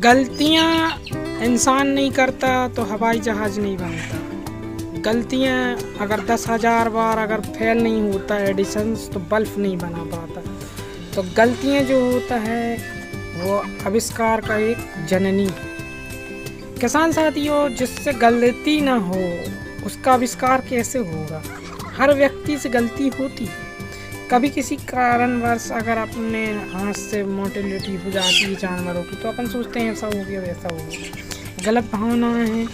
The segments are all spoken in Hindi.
गलतियाँ इंसान नहीं करता तो हवाई जहाज़ नहीं बनता। गलतियाँ अगर 10,000 बार अगर फेल नहीं होता एडिशन तो बल्ब नहीं बना पाता। तो गलतियाँ जो होता है वो आविष्कार का एक जननी। किसान साथियों, जिससे गलती ना हो उसका आविष्कार कैसे होगा। हर व्यक्ति से गलती होती है। कभी किसी कारणवश अगर अपने हाथ से मोर्टेलिटी हो जाती है जानवरों की तो अपन सोचते हैं ऐसा हो गया वैसा हो गया। गलत भावनाएं हैं,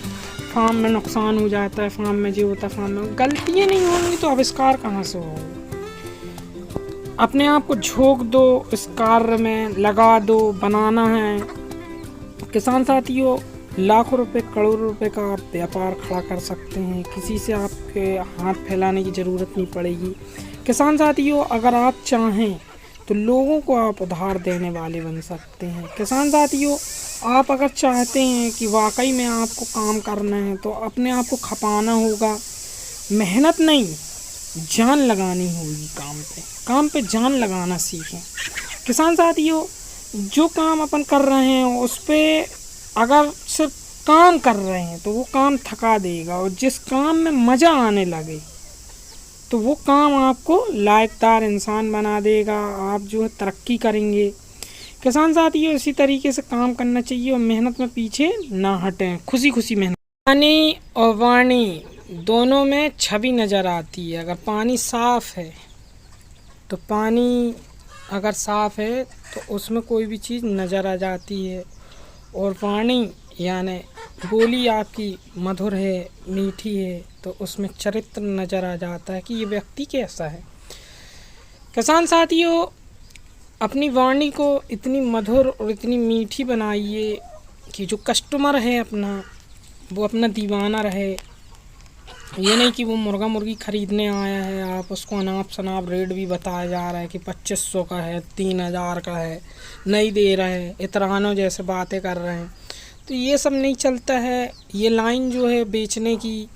फार्म में नुकसान हो जाता है, फार्म में जो होता है फार्म में गलतियाँ नहीं होंगी तो आविष्कार कहाँ से होगा। अपने आप को झोंक दो, इस कार्य में लगा दो, बनाना है। किसान साथियों, लाखों रुपए करोड़ों रुपए का आप व्यापार खड़ा कर सकते हैं। किसी से आपके हाथ फैलाने की ज़रूरत नहीं पड़ेगी। किसान साथियों, अगर आप चाहें तो लोगों को आप उधार देने वाले बन सकते हैं। किसान साथियों, आप अगर चाहते हैं कि वाकई में आपको काम करना है तो अपने आप को खपाना होगा। मेहनत नहीं, जान लगानी होगी काम पे जान लगाना सीखें। किसान साथियों, जो काम अपन कर रहे हैं उस पर अगर सिर्फ काम कर रहे हैं तो वो काम थका देगा, और जिस काम में मज़ा आने लगे तो वो काम आपको लायकदार इंसान बना देगा। आप जो है तरक्की करेंगे। किसान साथियों, इसी तरीके से काम करना चाहिए और मेहनत में पीछे ना हटें, खुशी खुशी मेहनत। पानी और वाणी दोनों में छवि नज़र आती है। अगर पानी साफ़ है तो पानी अगर साफ़ है तो उसमें कोई भी चीज़ नज़र आ जाती है, और वाणी यानी बोली आपकी मधुर है, मीठी है, तो उसमें चरित्र नज़र आ जाता है कि ये व्यक्ति कैसा है। किसान साथियों, अपनी वाणी को इतनी मधुर और इतनी मीठी बनाइए कि जो कस्टमर है अपना वो अपना दीवाना रहे। ये नहीं कि वो मुर्गा मुर्गी ख़रीदने आया है, आप उसको अनाप शनाप रेट भी बताया जा रहा है कि 2500 का है, 3000 का है, नहीं दे रहे हैं, इतरानों जैसे बातें कर रहे हैं। तो ये सब नहीं चलता है। ये लाइन जो है बेचने की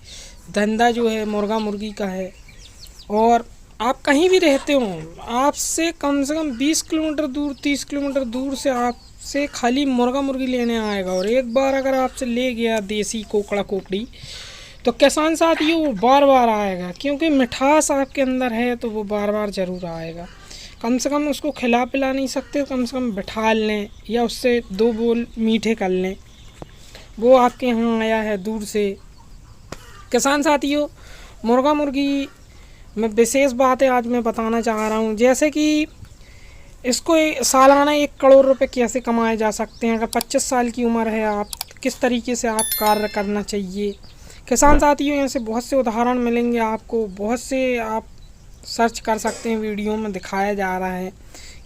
धंधा जो है मुर्गा मुर्गी का है। और आप कहीं भी रहते हो, आपसे कम से कम 20 किलोमीटर दूर, 30 किलोमीटर दूर से आपसे खाली मुर्गा मुर्गी लेने आएगा, और एक बार अगर आपसे ले गया देसी कोकड़ा कोकड़ी तो किसान साथियों वो बार बार आएगा, क्योंकि मिठास आपके अंदर है तो वो बार बार ज़रूर आएगा। कम से कम उसको खिला पिला नहीं सकते, कम से कम बिठा लें या उससे 2 बोल मीठे कर लें। वो आपके यहाँ आया है दूर से। किसान साथियों, मुर्गा मुर्गी में विशेष बातें आज मैं बताना चाह रहा हूँ, जैसे कि इसको सालाना 1 करोड़ रुपए कैसे कमाए जा सकते हैं। अगर 25 साल की उम्र है, आप किस तरीके से आप कार्य करना चाहिए। किसान साथियों, ऐसे बहुत से उदाहरण मिलेंगे आपको, बहुत से आप सर्च कर सकते हैं, वीडियो में दिखाया जा रहा है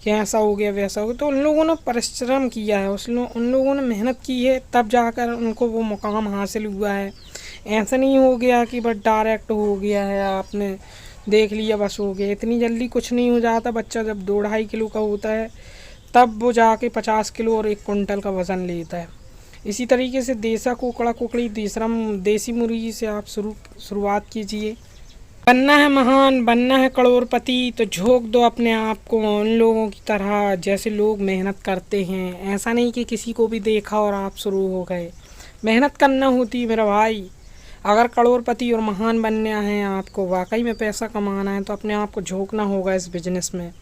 कि ऐसा हो गया वैसा हो गया। तो उन लोगों ने परिश्रम किया है, उन लोगों ने मेहनत की है, तब जाकर उनको वो मुकाम हासिल हुआ है। ऐसा नहीं हो गया कि बस डायरेक्ट हो गया है, आपने देख लिया बस हो गया। इतनी जल्दी कुछ नहीं हो जाता। बच्चा जब 2-2.5 किलो का होता है तब वो जाके 50 किलो और 1 कुंटल का वज़न लेता है। इसी तरीके से देसा कोकड़ा कोकड़ी देसी मुर्गी से आप शुरुआत कीजिए। बनना है महान, बनना है करोड़पति तो झोंक दो अपने आप को उन लोगों की तरह जैसे लोग मेहनत करते हैं। ऐसा नहीं कि किसी को भी देखा और आप शुरू हो गए। मेहनत करना होती है मेरा भाई। अगर करोड़पति और महान बनना है, आपको वाकई में पैसा कमाना है, तो अपने आप को झोंकना होगा, इस बिजनेस में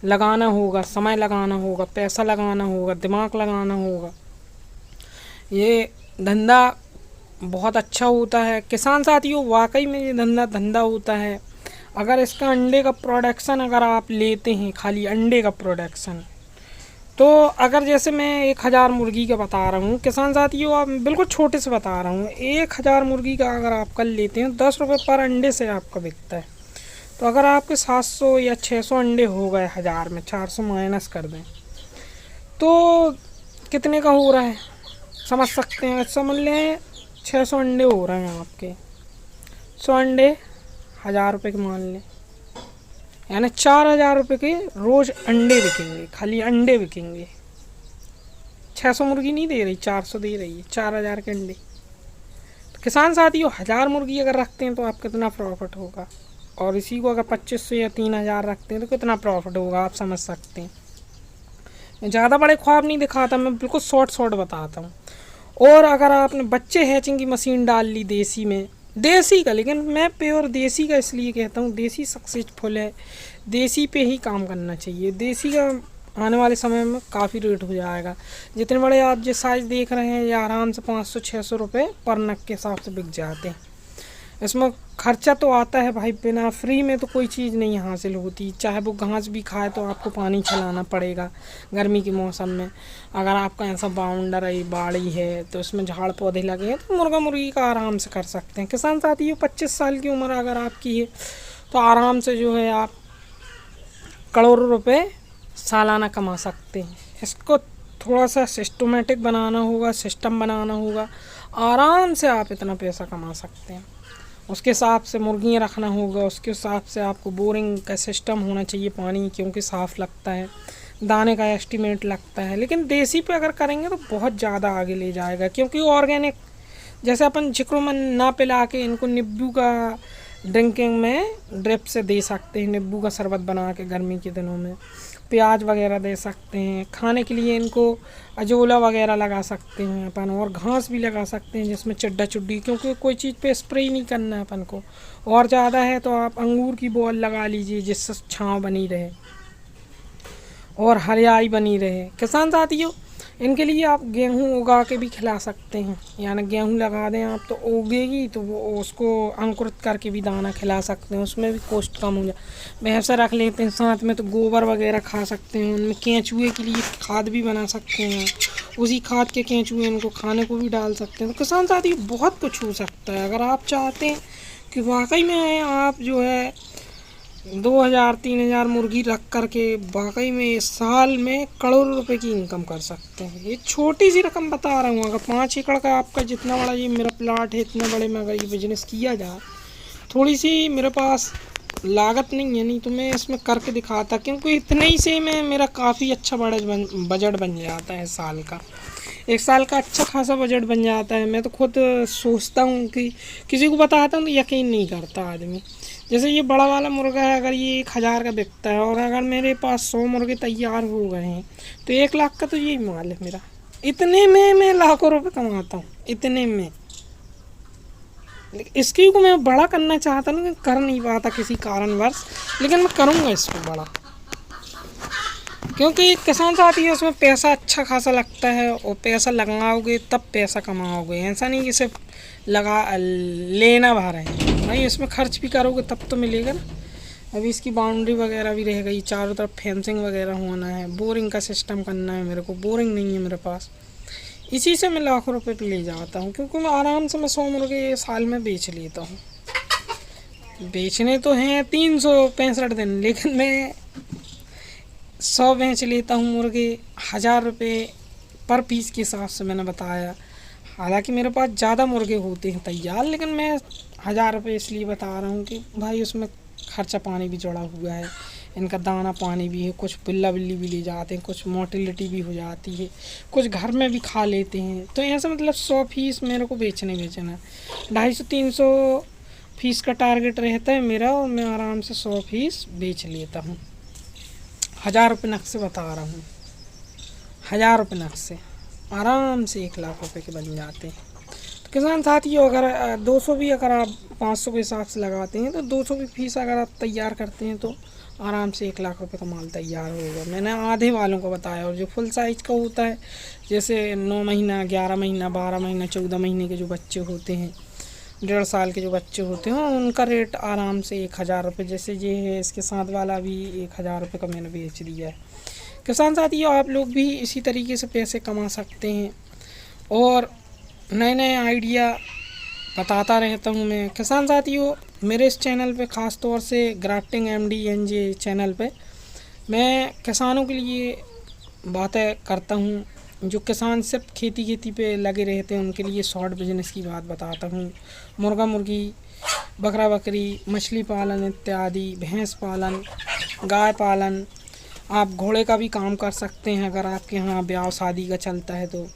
लगाना होगा, समय लगाना होगा, पैसा लगाना होगा, दिमाग लगाना होगा। ये धंधा बहुत अच्छा होता है। किसान साथियों, वाकई में ये धंधा होता है। अगर इसका अंडे का प्रोडक्शन अगर आप लेते हैं, खाली अंडे का प्रोडक्शन, तो अगर जैसे मैं 1000 मुर्गी का बता रहा हूँ किसान साथियों, आप बिल्कुल छोटे से बता रहा हूँ, 1000 मुर्गी का अगर आप कर लेते हैं 10 रुपये पर अंडे से आपका बिकता है। तो अगर आपके 700 या 600 अंडे हो गए 1000 में, 400 माइनस कर दें तो कितने का हो रहा है समझ सकते हैं। समझ लें 600 अंडे हो रहे हैं आपके, 100 अंडे 1000 रुपये के मान लें, यानी 4000 रुपये के रोज़ अंडे बिकेंगे, खाली अंडे बिकेंगे। 600 मुर्गी नहीं दे रही, 400 दे रही है, 4000 के अंडे। तो किसान साथियों, 1000 मुर्गी अगर रखते हैं तो आप कितना प्रॉफिट होगा, और इसी को अगर 2500 या 3000 रखते हैं तो कितना प्रॉफिट होगा, आप समझ सकते हैं। मैं ज़्यादा बड़े ख्वाब नहीं दिखाता, मैं बिल्कुल शॉर्ट बताता हूँ। और अगर आपने बच्चे हैचिंग की मशीन डाल ली देसी में, देसी का, लेकिन मैं प्योर देसी का इसलिए कहता हूँ, देसी सक्सेसफुल है, देसी पे ही काम करना चाहिए। देसी का आने वाले समय में काफ़ी रेट हो जाएगा। जितने बड़े आप जिस साइज़ देख रहे हैं ये आराम से 500-600 रुपये पर नग के हिसाब से बिक जाते हैं। इसमें खर्चा तो आता है भाई, बिना फ्री में तो कोई चीज़ नहीं हासिल होती। चाहे वो घास भी खाए तो आपको पानी छलाना पड़ेगा गर्मी के मौसम में। अगर आपका ऐसा बाउंडर है, बाड़ी है, तो उसमें झाड़ पौधे लगे हैं तो मुर्गा मुर्गी का आराम से कर सकते हैं। किसान साथियों, 25 साल की उम्र अगर आपकी है तो आराम से जो है आप करोड़ों रुपए सालाना कमा सकते हैं। इसको थोड़ा सा सिस्टमेटिक बनाना होगा, सिस्टम बनाना होगा, आराम से आप इतना पैसा कमा सकते हैं। उसके हिसाब से मुर्गियाँ रखना होगा, उसके हिसाब से आपको बोरिंग का सिस्टम होना चाहिए, पानी क्योंकि साफ़ लगता है, दाने का एस्टीमेट लगता है। लेकिन देसी पे अगर करेंगे तो बहुत ज़्यादा आगे ले जाएगा, क्योंकि ऑर्गेनिक जैसे अपन जिक्रोमन ना पिला के इनको नींबू का ड्रिंकिंग में ड्रिप से दे सकते हैं, नींबू का शरबत बना के गर्मी के दिनों में, प्याज वगैरह दे सकते हैं। खाने के लिए इनको अजोला वगैरह लगा सकते हैं अपन, और घास भी लगा सकते हैं जिसमें चड्डा चुड्डी, क्योंकि कोई चीज़ पे स्प्रे ही नहीं करना है अपन को। और ज़्यादा है तो आप अंगूर की बॉल लगा लीजिए जिससे छाँव बनी रहे और हरियाली बनी रहे। किसान साथियों, इनके लिए आप गेहूँ उगा के भी खिला सकते हैं, यानी गेहूँ लगा दें आप तो उगेगी, तो वो उसको अंकुरित करके भी दाना खिला सकते हैं, उसमें भी कॉस्ट कम हो जाए। भैंसा रख लेते हैं साथ में तो गोबर वगैरह खा सकते हैं, उनमें केंचुए के लिए खाद भी बना सकते हैं, उसी खाद के केंचुए उनको खाने को भी डाल सकते हैं। तो किसान साथियों, बहुत कुछ हो सकता है अगर आप चाहते हैं कि वाकई में आप जो है 2000-3000 मुर्गी रख करके वाकई में साल में करोड़ों रुपए की इनकम कर सकते हैं। ये छोटी सी रकम बता रहा हूँ। अगर 5 एकड़ का आपका जितना बड़ा ये मेरा प्लाट है, इतने बड़े में अगर ये बिजनेस किया जाए, थोड़ी सी मेरे पास लागत नहीं है, नहीं तो मैं इसमें करके दिखाता, क्योंकि इतने ही से में मेरा काफ़ी अच्छा बजट बन जाता है साल का। एक साल का अच्छा खासा बजट बन जाता है। मैं तो खुद सोचता हूँ कि किसी को बताता हूँ तो यकीन नहीं करता आदमी। जैसे ये बड़ा वाला मुर्गा है, अगर ये 1000 का बिकता है और अगर मेरे पास 100 मुर्गे तैयार हो गए हैं तो 1 लाख का तो यही माल है मेरा। इतने में मैं लाखों रुपए कमाता हूँ, इतने में। इसकी को मैं बड़ा करना चाहता हूँ, लेकिन कर नहीं पाता किसी कारणवश, लेकिन मैं करूँगा इसको बड़ा, क्योंकि किसान साथी है उसमें पैसा अच्छा खासा लगता है, और पैसा लगाओगे तब पैसा कमाओगे। ऐसा नहीं कि सिर्फ लगा लेना भर है भाई, इसमें खर्च भी करोगे तब तो मिलेगा ना। अभी इसकी बाउंड्री वगैरह भी रह गई, चारों तरफ फेंसिंग वगैरह होना है, बोरिंग का सिस्टम करना है मेरे को, बोरिंग नहीं है मेरे पास। इसी से मैं लाखों रुपए पे ले जाता हूँ, क्योंकि मैं आराम से 100 मुर्गे साल में बेच लेता हूँ। बेचने तो हैं 365 दिन, लेकिन मैं 100 बेच लेता हूँ मुर्गे, 1000 रुपये पर पीस के हिसाब से मैंने बताया। हालांकि मेरे पास ज़्यादा मुर्गे होते हैं तैयार, लेकिन मैं 1000 रुपये इसलिए बता रहा हूँ कि भाई उसमें खर्चा पानी भी जुड़ा हुआ है, इनका दाना पानी भी है, कुछ बिल्ला बिल्ली भी ले जाते हैं, कुछ मोटिलिटी भी हो जाती है, कुछ घर में भी खा लेते हैं। तो ऐसा मतलब 100 पीस मेरे को बेचना 250-300 पीस का टारगेट रहता है मेरा, और मैं आराम से 100 पीस बेच लेता हूँ। 1000 रुपये नग से बता रहा हूँ, 1000 रुपये नग से आराम से 1 लाख रुपए के बन जाते हैं। तो किसान साथियों, अगर 200 भी अगर आप 500 के हिसाब से लगाते हैं तो 200 भी फीस अगर आप तैयार करते हैं तो आराम से 1 लाख रुपए का माल तैयार होगा। मैंने आधे वालों को बताया, और जो फुल साइज़ का होता है, जैसे 9 महीना, 11 महीना, 12 महीना, 14 महीने के जो बच्चे होते हैं, 1.5 साल के जो बच्चे होते हैं, उनका रेट आराम से 1000 रुपये, जैसे ये है इसके साथ वाला भी 1000 रुपये का मैंने बेच दिया है। किसान साथियों, आप लोग भी इसी तरीके से पैसे कमा सकते हैं, और नए नए आइडिया बताता रहता हूँ मैं। किसान साथियों, मेरे इस चैनल पे ख़ास तौर से ग्राफ्टिंग MDNJ चैनल पे मैं किसानों के लिए बातें करता हूँ। जो किसान सिर्फ खेती पे लगे रहते हैं उनके लिए शॉर्ट बिजनेस की बात बताता हूँ। मुर्गा मुर्गी, बकरा बकरी, मछली पालन इत्यादि, भैंस पालन, गाय पालन, आप घोड़े का भी काम कर सकते हैं अगर आपके यहाँ ब्याह शादी का चलता है तो।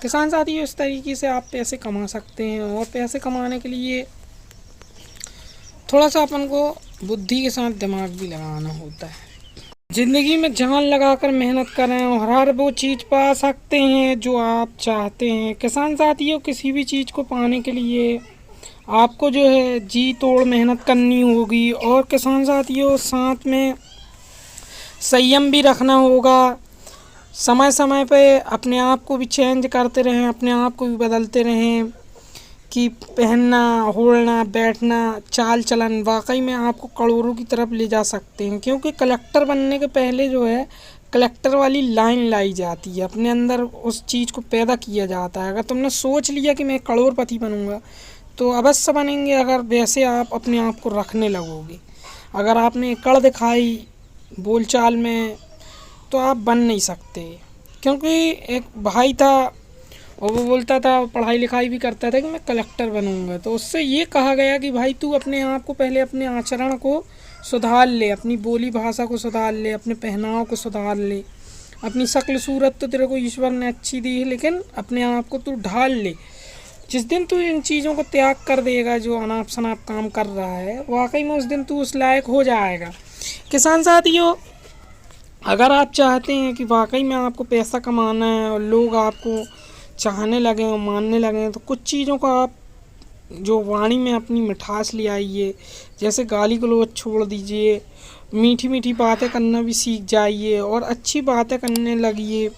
किसान साथियों, इस तरीके से आप पैसे कमा सकते हैं, और पैसे कमाने के लिए थोड़ा सा अपन को बुद्धि के साथ दिमाग भी लगाना होता है। ज़िंदगी में जान लगाकर मेहनत करें और हर वो चीज़ पा सकते हैं जो आप चाहते हैं। किसान साथियों, किसी भी चीज़ को पाने के लिए आपको जो है जी तोड़ मेहनत करनी होगी। और किसान साथियों, साथ में संयम भी रखना होगा। समय समय पे अपने आप को भी चेंज करते रहें, अपने आप को भी बदलते रहें कि पहनना, ओढ़ना, बैठना, चाल चलन वाकई में आपको करोड़ों की तरफ ले जा सकते हैं। क्योंकि कलेक्टर बनने के पहले जो है कलेक्टर वाली लाइन लाई जाती है, अपने अंदर उस चीज़ को पैदा किया जाता है। अगर तुमने सोच लिया कि मैं करोड़पति बनूंगा तो अवश्य बनेंगे, अगर वैसे आप अपने आप को रखने लगोगे। अगर आपने एकड़ दिखाई बोलचाल में तो आप बन नहीं सकते। क्योंकि एक भाई था और वो बोलता था, पढ़ाई लिखाई भी करता था कि मैं कलेक्टर बनूंगा, तो उससे ये कहा गया कि भाई तू अपने आप को पहले अपने आचरण को सुधार ले, अपनी बोली भाषा को सुधार ले, अपने पहनाव को सुधार ले। अपनी शक्ल सूरत तो तेरे को ईश्वर ने अच्छी दी है, लेकिन अपने आप को तू ढाल ले। जिस दिन तू इन चीज़ों को त्याग कर देगा जो अनाप शनाप काम कर रहा है, वाकई में उस दिन तू उस लायक हो जाएगा। किसान साथियों, अगर आप चाहते हैं कि वाकई में आपको पैसा कमाना है और लोग आपको चाहने लगें और मानने लगें, तो कुछ चीज़ों को आप जो वाणी में अपनी मिठास ले आइए। जैसे गाली गलौज छोड़ दीजिए, मीठी मीठी बातें करना भी सीख जाइए और अच्छी बातें करने लगिए।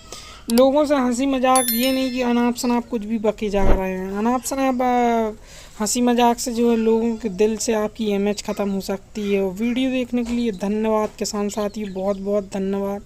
लोगों से हंसी मजाक, ये नहीं कि अनाप शनाप कुछ भी बके जा रहे हैं। अनाप शनाप हंसी मजाक से जो है लोगों के दिल से आपकी इमेज ख़त्म हो सकती है। और वीडियो देखने के लिए धन्यवाद किसान साथी, बहुत बहुत धन्यवाद।